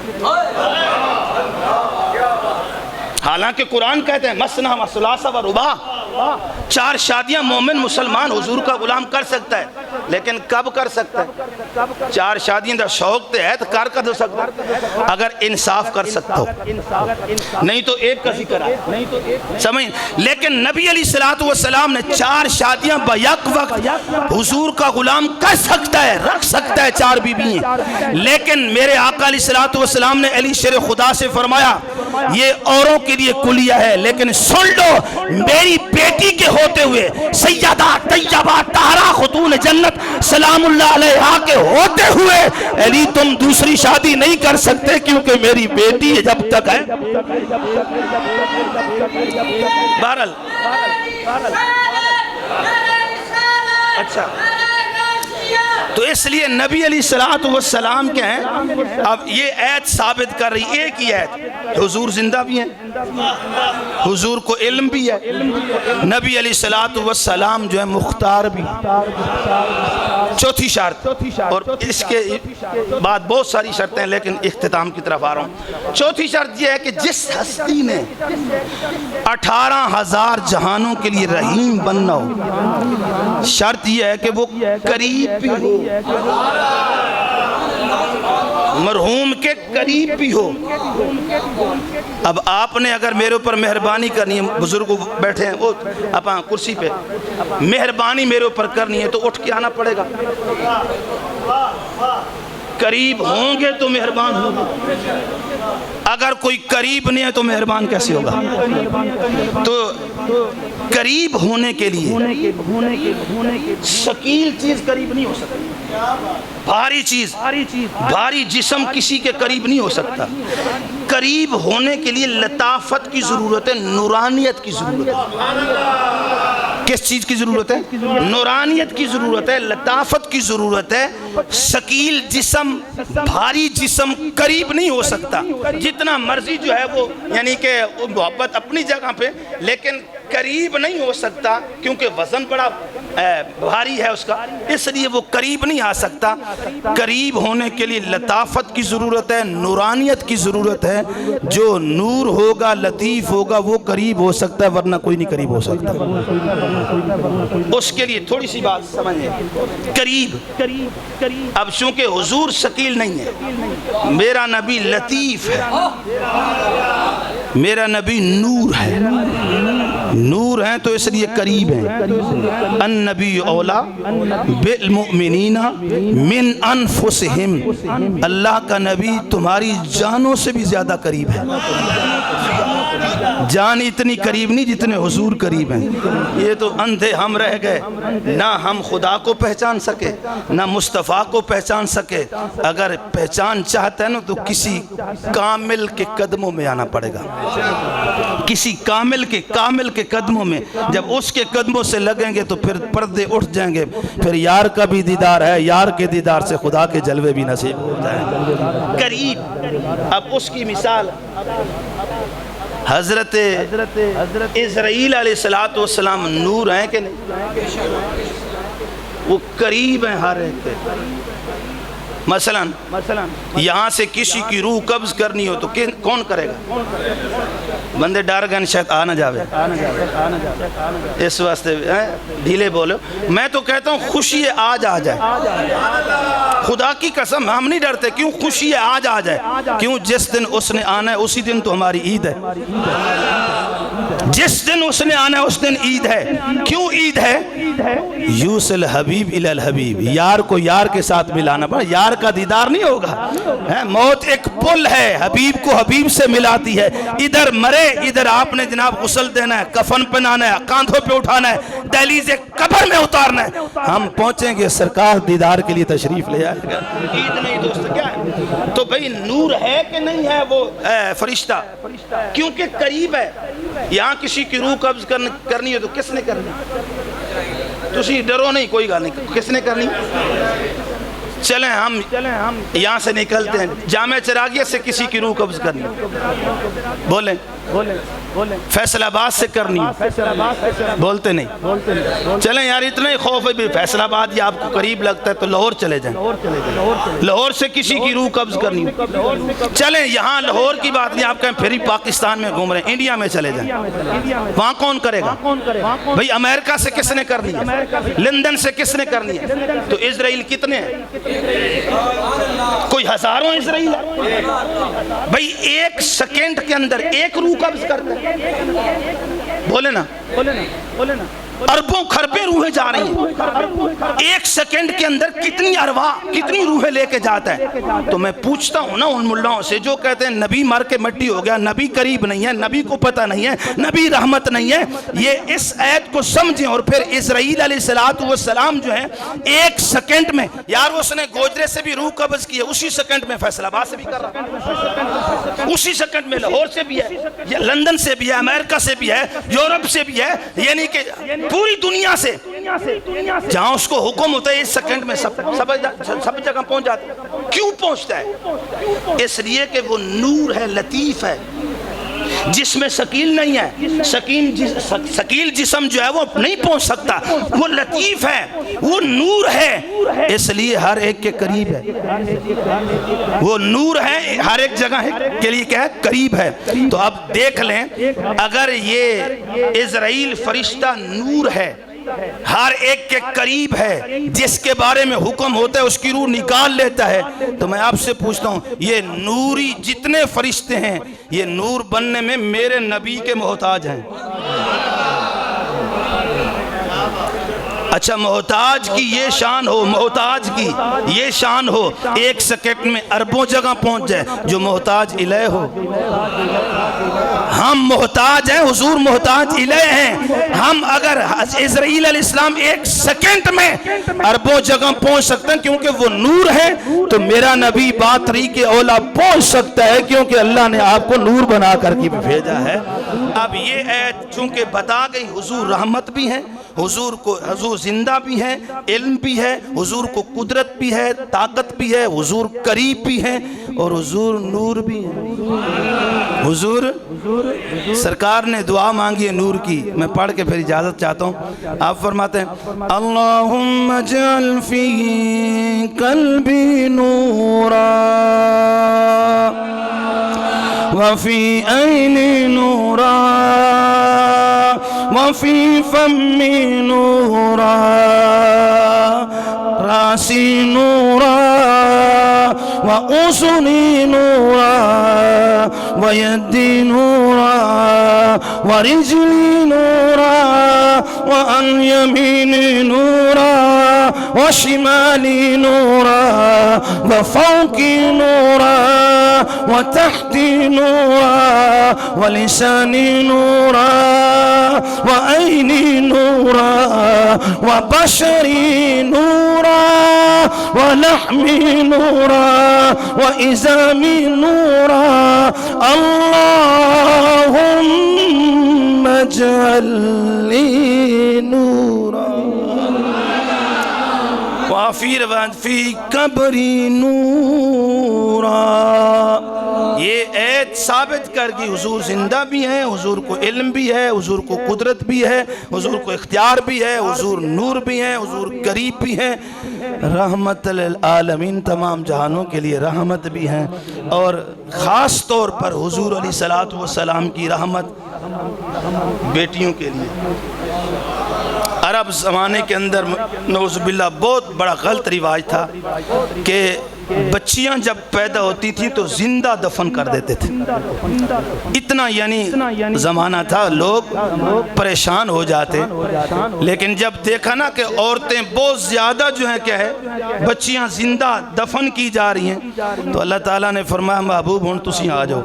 حالانکہ قرآن کہتے ہیں مثنیٰ و ثلاثہ و رباع، 4 شادیاں مومن مسلمان حضور کا غلام کر سکتا ہے. لیکن کب کر سکتا ہے؟ 4 شادیاں دا شوق تے ہے تو کر دو سکتا اگر انصاف کر سکتا ہو، نہیں تو ایک کا ذکر ہے سمجھ. لیکن نبی علیہ السلام نے 4 شادیاں بیک وقت حضور کا غلام کر سکتا ہے، رکھ سکتا ہے 4 بیویاں. لیکن میرے آقا علیہ السلام نے علی شیر خدا سے فرمایا یہ اوروں کے لیے کلیہ ہے، لیکن سن لو میری بیٹی کے ہوتے ہوئے، سیدہ طیبہ طاہرہ خاتون جنت سلام اللہ علیہا کے ہوتے ہوئے علی تم دوسری شادی نہیں کر سکتے، کیونکہ میری بیٹی جب تک ہے۔ بہرحال اچھا، تو اس لیے نبی علیہ السلام کے ہیں۔ اب یہ آیت ثابت کر رہی، ایک ہی آیت، حضور زندہ بھی ہیں، حضور کو علم بھی ہے، نبی علیہ السلام جو ہے مختار بھی۔ چوتھی شرط، اور اس کے بعد بہت ساری شرطیں، لیکن اختتام کی طرف آ رہا ہوں۔ چوتھی شرط یہ ہے کہ جس ہستی نے 18,000 جہانوں کے لیے رحیم بننا ہو، شرط یہ ہے کہ وہ قریب بھی ہو، مرحوم کے قریب بھی ہو۔ اب آپ نے اگر میرے اوپر مہربانی کرنی ہے، بزرگ بیٹھے ہیں وہ اپنا کرسی پہ، مہربانی میرے اوپر کرنی ہے تو اٹھ کے آنا پڑے گا۔ قریب ہوں گے تو مہربان ہوگا، اگر کوئی قریب نہیں ہے تو مہربان کیسے ہوگا؟ تو قریب ہونے کے لیے شکیل چیز قریب نہیں ہو سکتی، بھاری چیز، بھاری جسم کسی کے قریب نہیں ہو سکتا۔ قریب ہونے کے لیے لطافت کی ضرورت ہے، نورانیت کی ضرورت ہے۔ کس چیز کی ضرورت ہے؟ نورانیت کی ضرورت ہے، لطافت کی ضرورت ہے۔ شکیل جسم، بھاری جسم قریب نہیں ہو سکتا، جتنا مرضی جو ہے وہ، یعنی کہ محبت اپنی جگہ پہ، لیکن قریب نہیں ہو سکتا کیونکہ وزن بڑا بھاری ہے اس کا، اس لیے وہ قریب نہیں آ سکتا۔ قریب ہونے کے لیے لطافت کی ضرورت ہے، نورانیت کی ضرورت ہے۔ جو نور ہوگا، لطیف ہوگا، وہ قریب ہو سکتا ہے، ورنہ کوئی نہیں قریب ہو سکتا۔ اس کے لیے تھوڑی سی بات سمجھیں، قریب، اب چونکہ حضور شکیل نہیں ہے، میرا نبی لطیف ہے، میرا نبی نور ہے، نور ہیں تو اس لیے قریب ہیں۔ النبی اولا بالمؤمنین من انفسہم، اللہ کا نبی تمہاری جانوں سے بھی زیادہ قریب ہے۔ جان اتنی قریب نہیں جتنے حضور قریب ہیں۔ یہ تو اندھے ہم رہ گئے، نہ ہم خدا کو پہچان سکے، نہ مصطفیٰ کو پہچان سکے۔ اگر پہچان چاہتے ہیں نا تو کسی کامل کے قدموں میں آنا پڑے گا، کسی کامل کے قدموں میں۔ جب اس کے قدموں سے لگیں گے تو پھر پردے اٹھ جائیں گے، پھر یار کا بھی دیدار ہے، یار کے دیدار سے خدا کے جلوے بھی نصیب ہو جائیں گے۔ قریب، اب اس کی مثال حضرت اسرائیل علیہ السلام نور ہیں کہ نہیں؟ وہ قریب ہیں ہر ایک کے۔ مثلا یہاں سے کسی کی روح قبض کرنی ہو تو کون کرے گا؟ بندے ڈر گئے شاید آ نہ جاوے، اس واسطے ڈھیلے بولو۔ میں تو کہتا ہوں خوشی آج آ جائے، خدا کی قسم ہم نہیں ڈرتے۔ کیوں؟ خوشی آج آ جائے، کیوں؟ جس دن اس نے آنا ہے اسی دن تو ہماری عید ہے، جس دن اس نے آنا ہے اس دن عید ہے۔ کیوں عید ہے؟ یوصل حبیب الی الحبیب، یار کو یار کے ساتھ ملانا پڑا، یار کا دیدار نہیں ہوگا۔ موت ایک پل ہے، حبیب کو حبیب سے ملاتی ہے۔ ادھر مرے، ادھر آپ نے جناب غسل دینا ہے، کفن پہنانا ہے، کاندھوں پہ اٹھانا ہے، دہلیز قبر میں اتارنا ہے۔ ہم پہنچیں گے، سرکار دیدار کے لیے تشریف لے آئے گا۔ عید نہیں دوست، کیا ہے؟ تو بھئی نور ہے کہ نہیں ہے وہ فرشتہ؟ کیونکہ قریب ہے۔ یہاں کسی کی روح قبض کرنی ہے تو کس نے کرنی؟ تسی ڈرو نہیں، کوئی گل نہیں، کس نے کرنی؟ چلیں ہم یہاں سے نکلتے ہیں، جامع چراغیہ سے کسی کی روح قبض کرنی، بولیں فیصل آباد سے کرنی، بولتے نہیں۔ چلیں یار اتنا ہی خوف ہے بھی فیصل آباد یا آپ کو قریب لگتا ہے تو لاہور چلے جائیں، لاہور سے کسی کی روح قبض کرنی۔ چلیں یہاں لاہور کی بات نہیں، آپ کہیں پھر ہی پاکستان میں گھوم رہے ہیں، انڈیا میں چلے جائیں، وہاں کون کرے گا؟ بھئی امریکہ سے کس نے کرنی ہے؟ لندن سے کس نے کرنی ہے؟ تو اسرائیل کتنے ہیں؟ کوئی ہزاروں اسرائیل ہے۔ بھئی ایک سیکنڈ کے اندر ایک روح قبض کرتا ہے، بولے نا۔ اربوں خربیں روحیں جا رہی ہیں، ایک سیکنڈ کے اندر کتنی ارواح کتنی روحیں لے کے جاتا ہے۔ تو میں پوچھتا ہوں نا ان ملاؤں سے جو کہتے ہیں نبی مر کے مٹی ہو گیا، نبی قریب نہیں ہے، نبی کو پتہ نہیں ہے، نبی رحمت نہیں ہے، یہ اس آیت کو سمجھیں اور پھر اسرائیل علیہ السلام جو ہے ایک سیکنڈ میں، یار اس نے گوجرے سے بھی روح قبض کی ہے، اسی سیکنڈ میں فیصل آباد سے بھی کر رہا ہے، اسی سیکنڈ میں لاہور سے بھی ہے، لندن سے بھی ہے، امریکہ سے بھی ہے، یورپ سے بھی ہے، یعنی کہ پوری دنیا سے جہاں اس کو حکم ہوتا ہے اس سیکنڈ میں سب جگہ پہنچ جاتا ہے۔ کیوں پہنچتا ہے؟ اس لیے کہ وہ نور ہے، لطیف ہے، جس میں ثقیل نہیں ہے، ثقیل جسم جو ہے وہ نہیں پہنچ سکتا، وہ لطیف ہے، وہ نور ہے، اس لیے ہر ایک کے قریب ہے، وہ نور ہے، ہر ایک جگہ کے لیے کیا ہے؟ قریب ہے۔ تو اب دیکھ لیں اگر یہ اسرائیل فرشتہ نور ہے، ہر ایک کے قریب ہے، جس کے بارے میں حکم ہوتا ہے اس کی روح نکال لیتا ہے، تو میں آپ سے پوچھتا ہوں یہ نوری جتنے فرشتے ہیں یہ نور بننے میں میرے نبی کے محتاج ہیں؟ اچھا محتاج کی یہ شان ہو، محتاج کی یہ شان ہو، ایک سیکنڈ میں اربوں جگہ پہنچ جائے، جو محتاج الہ ہو۔ ہم محتاج ہیں، حضور محتاج الہ ہیں، ہم اگر اسرائیل علیہ السلام ایک سیکنڈ میں اربوں جگہ پہنچ سکتے ہیں کیونکہ وہ نور ہے، تو میرا نبی باتری کے اولا پہنچ سکتا ہے کیونکہ اللہ نے آپ کو نور بنا کر کے بھیجا ہے۔ اب یہ آیت چونکہ بتا گئی حضور رحمت بھی ہے، حضور زندہ بھی ہے، علم بھی ہے، حضور کو قدرت بھی ہے، طاقت بھی ہے، حضور قریب بھی ہے، اور حضور نور بھی ہے۔ حضور سرکار نے دعا مانگی ہے نور کی، میں پڑھ کے پھر اجازت چاہتا ہوں۔ آپ فرماتے ہیں اللہم اجعل فی قلبی نورا وفی عینی نورا وفی فمی نورا راسی نورا وأذنی نورا ویدی نورا ورجلی نورا وعن یمینی نورا وشمالی نورا وفوقی نورا وتحتی نورا ولسانی نورا وعینی نورا وبشری نورا ولحمی نورا وإزامی نورا اللہم اجعل لی نورا وفی قبری نورا۔ یہ آیت ثابت کر گئی حضور زندہ بھی ہیں، حضور کو علم بھی ہے، حضور کو قدرت بھی ہے، حضور کو اختیار بھی ہے، حضور نور بھی ہے، حضور قریب بھی ہے، رحمت للعالمین تمام جہانوں کے لیے رحمت بھی ہیں، اور خاص طور پر حضور علیہ السلام کی رحمت بیٹیوں کے لیے۔ عرب زمانے کے اندر نعوذ باللہ بہت بڑا غلط رواج تھا کہ بچیاں جب پیدا ہوتی تھی تو زندہ دفن کر دیتے تھے، اتنا یعنی زمانہ تھا، لوگ پریشان ہو جاتے، لیکن جب دیکھا نا کہ عورتیں بہت زیادہ جو ہیں کیا ہے بچیاں زندہ دفن کی جا رہی ہیں، تو اللہ تعالیٰ نے فرمایا محبوب ہوں تسی آ جاؤ۔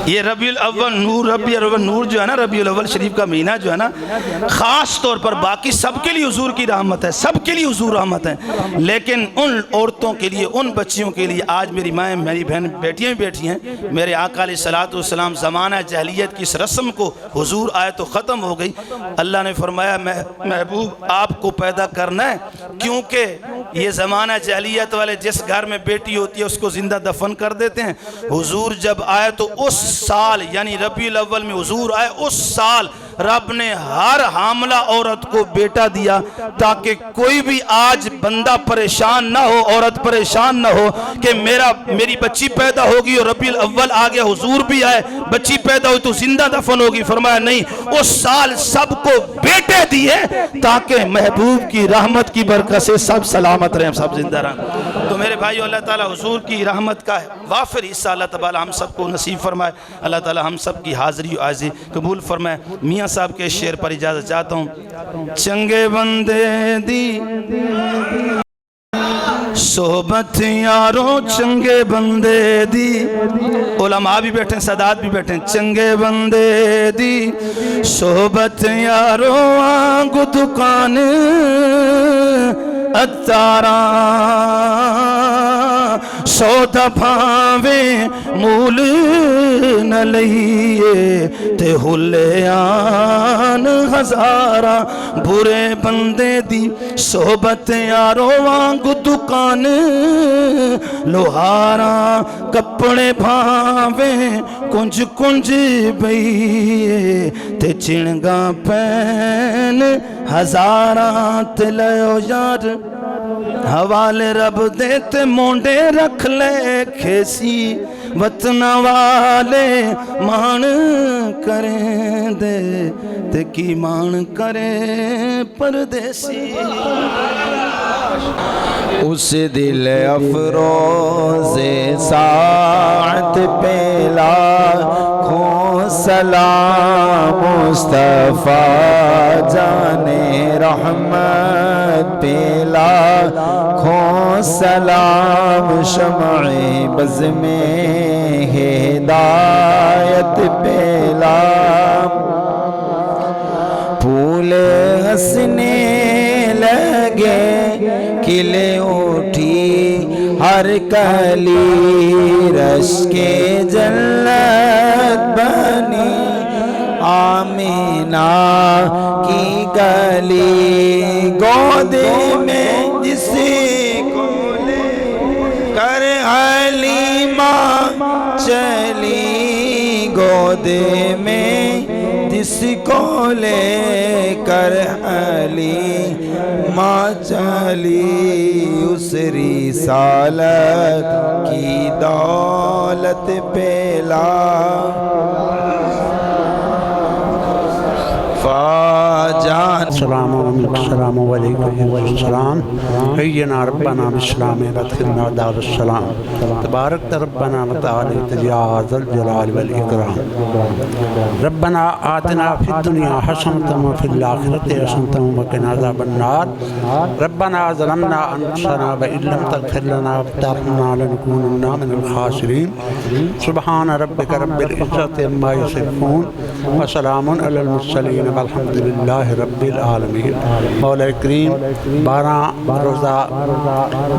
یہ ربیع الاول نور جو ہے نا، ربیع الاول شریف کا مہینہ جو ہے نا، خاص طور پر باقی سب کے لیے حضور کی رحمت ہے، سب کے لیے حضور رحمت ہے، لیکن ان عورتوں کے لیے، ان بچیوں کے لیے، آج میری مائیں، میری بہن، بیٹیاں بھی بیٹھی ہیں، میرے آقا علیہ السلام زمانہ جاہلیت کی اس رسم کو حضور آئے تو ختم ہو گئی۔ اللہ نے فرمایا محبوب آپ کو پیدا کرنا ہے، کیونکہ یہ زمانہ جاہلیت والے جس گھر میں بیٹی ہوتی ہے اس کو زندہ دفن کر دیتے ہیں، حضور جب آئے تو اس سال یعنی ربیع الاول میں حضور آئے اس سال رب نے ہر حاملہ عورت کو بیٹا دیا تاکہ کوئی بھی آج بندہ پریشان نہ ہو، عورت پریشان نہ ہو کہ میری بچی پیدا ہوگی اور ربیع الاول آ گیا، حضور بھی آئے، بچی پیدا ہوئی تو زندہ دفن ہوگی۔ فرمایا نہیں، اس سال سب کو بیٹے دیے تاکہ محبوب کی رحمت کی برکت سے سب سلامت رہیں، سب زندہ رہیں۔ تو میرے بھائیو، اللہ تعالیٰ حضور کی رحمت کا وافر حصہ اللہ تعالیٰ ہم سب کو نصیب فرمائے، اللہ تعالیٰ ہم سب کی حاضری و عاجزی قبول فرمائے۔ میاں صاحب کے شعر پر اجازت چاہتا ہوں. چنگے بندے دی صحبت یاروں چنگے بندے دی. علماء بھی بیٹھے ہیں, سادات بھی بیٹھے ہیں. چنگے بندے دی صحبت یاروں آنگ دکان اتارا سودا بھاویں مول نہ لئیے تے حلیان ہزارہ. برے بندے دی صحبت یاروں وانگ دکان لوہارا کپڑے بھاویں کنج کنج بئیے تے چنگا پین ہزارہ. تے لیو یار حوالے رب دے تے مونڈے رکھ لے کھیسی وطن والے مان کریں دے تے کی مان کریں پردیسی. اس دل افروز ساعت پہلا کھوں سلام مصطفیٰ جانے رحمت پہلا کھوں سلام شمع بز میں ہدایت پہلا. پھول ہنسنے لگے کھلے اٹھی ہر کلی رش کے جنت بنی. آمینہ کی گلی گود میں جسے کو لے کر حلیمہ چلی. گود میں جس کو لے کر حلیمہ چلی. اس رسالت کی دولت پہلا فاجان. السلام علیکم والسلام. حینا ربنا بالسلام ادخلنا دار السلام. تبارک ربنا وتعالى يا ذا الجلال والإكرام. ربنا آتنا في الدنيا حسنة وفي الآخرة حسنة وقنا عذاب النار. ربنا ظلمنا أنفسنا وإن لم تغفر لنا وترحمنا لنكونن من الخاسرين. سبحان ربك رب العزة عما يصفون وسلام على المرسلين والحمد لله رب العالمين. مولا کریم 12 روزہ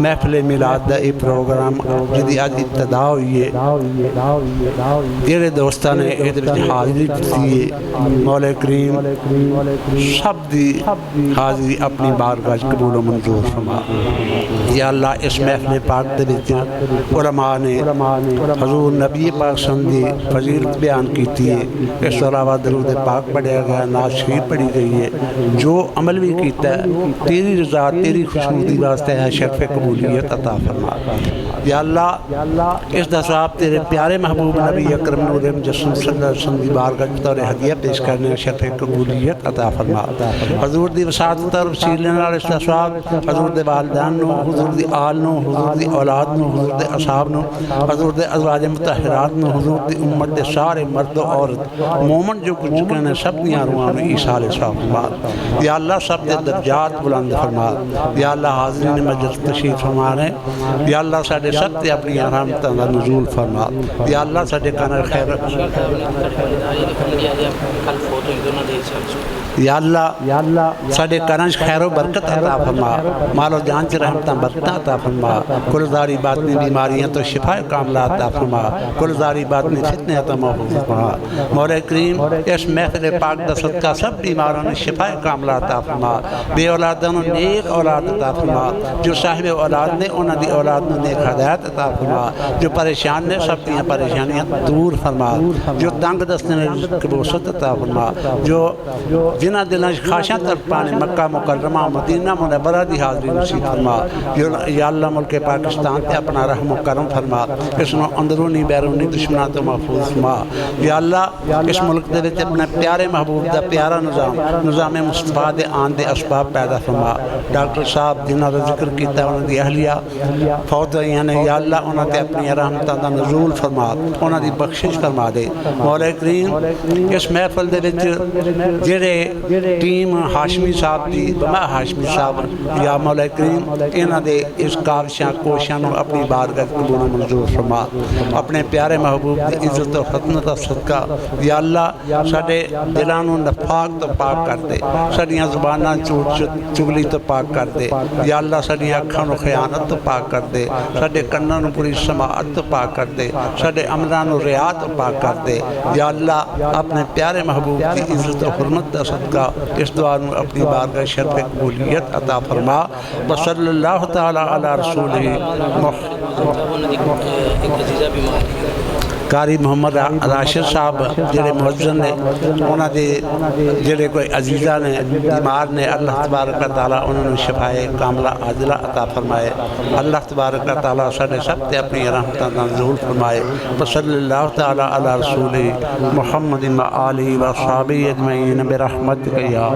محفل میلاد دا ای پروگرام جدی آج ابتدا ہوئی ہے. تیرے دوستان نے ایک حاضری کی ہے. مولا کریم سب دی حاضری اپنی بارگاہ قبول و منظور فرما. یا اللہ اس محفل پاک دے وچ علماء نے حضور نبی پاک سندی فضیلت بیان کیتی ہے. اس علاوہ درود پاک پڑھیا گیا, نعت شریف پڑھی گئی ہے. جو عمل بھی کیتا ہے تیری رضا تیری خوشنودی واسطے ہے, شرف قبولیت عطا فرما. یا اللہ اس دا ثواب تیرے پیارے محبوب نبی اکرم نور مجسم صلی اللہ علیہ وسلم دی بارگاہ بطور ہدیہ پیش کرنے شرف قبولیت عطا فرما. حضور دی وسعت اور وسیلے نال اس دا ثواب حضور دے والدین نو, حضور دی آل نو, حضور دی اولاد نو, حضور دے اصحاب نو, حضور دے ازواج مطہرات نو, حضور دی امت دے سارے مرد و عورت مومن جو کچھ کہنے سب دیاں روحاں نو ایصال ثواب فرما. یا اللہ سب دے درجات بلند فرما. یا اللہ حاضرین مجلس تشریف فرما رہے. یا اللہ ساڈے سب تے اپنی رحمتاں دا نزول فرما. یا اللہ ساڈے کانال خیر. یا اللہ ساڈے کانال خیر و برکت عطا فرما. مال و جان چ رحمتاں برکتاں عطا فرما. کل ظاہری باطنی بیماریاں تو شفا کاملہ عطا فرما. کل ظاہری باطنی فتنے عطا محفوظ فرما. مولا کریم اس محفل پاک دا صدقہ سب بیماروں نے شفا کاملہ عطا فرما. بے اولادوں نے نیک اولاد عطا فرما. جو صاحب اولاد نے انہاں دی اولاد نے نیک ہدایت عطا فرما. جو پریشان نے سب کی پریشانیاں دور فرما. جو تنگ دست نے رزق کی وسعت عطا فرما. جو جنہ دلوں خواہشاں تڑپانے مکہ مکرمہ مدینہ منورہ دی حاضری نصیب فرما. یا اللہ ملک پاکستان تے اپنا رحم و کرم فرما. اس نو اندرونی بیرونی دشمناں تو محفوظ فرما. یا اللہ اس ملک دے وچ اپنے پیارے محبوب دا پیارا نظام استفادے آن دے اسباب پیدا فرما ڈاکٹر صاحب جنہاں دا ذکر کیتا انہاں دی اہلیہ فوت ہوئی نے یا اللہ انہاں تے اپنی رحمتاں دا نزول فرما انہاں دی بخشش فرما دے مولا کریم اس محفل دے وچ جڑے ٹیم ہاشمی صاحب دی بما ہاشمی صاحب یا مولا کریم انہاں دے اس کاوشاں کوششاں نو اپنی بارگاہ قبول منظور فرما اپنے پیارے محبوب دی عزت و خدمت دا صدقہ یا اللہ ساڈے دلاں نو نفاق تو پاک کر دے ساڈیاں زباناں جھوٹ چگلی تو پاک کر دے یا اللہ ساڈیاں اکھاں نو خیانت تو پاک کر دے ساڈے کناں نو پوری سماعت تو پاک کر دے ساڈے عملاں نو ریا تو پاک کر دے یا اللہ اپنے پیارے محبوب کی عزت و حرمت دا صدقہ اس دعا نو اپنی بارگاہ شرف قبولیت عطا فرما وصلی اللہ تعالی علی رسولہ قاری محمد راشد صاحب جڑے مؤذن نے انہاں دے جڑے کوئی عزیزہ نے بیمار نے اللہ تبارک و تعالی انہوں نے شفائے کاملہ عاجلہ عطا فرمائے اللہ تبارک و تعالی سارے سب تے اپنی رحمتاں دا نزول فرمائے وصلی اللہ تعالی علی رسولہ محمد و آلہ و صحابہ اجمعین برحمتک یا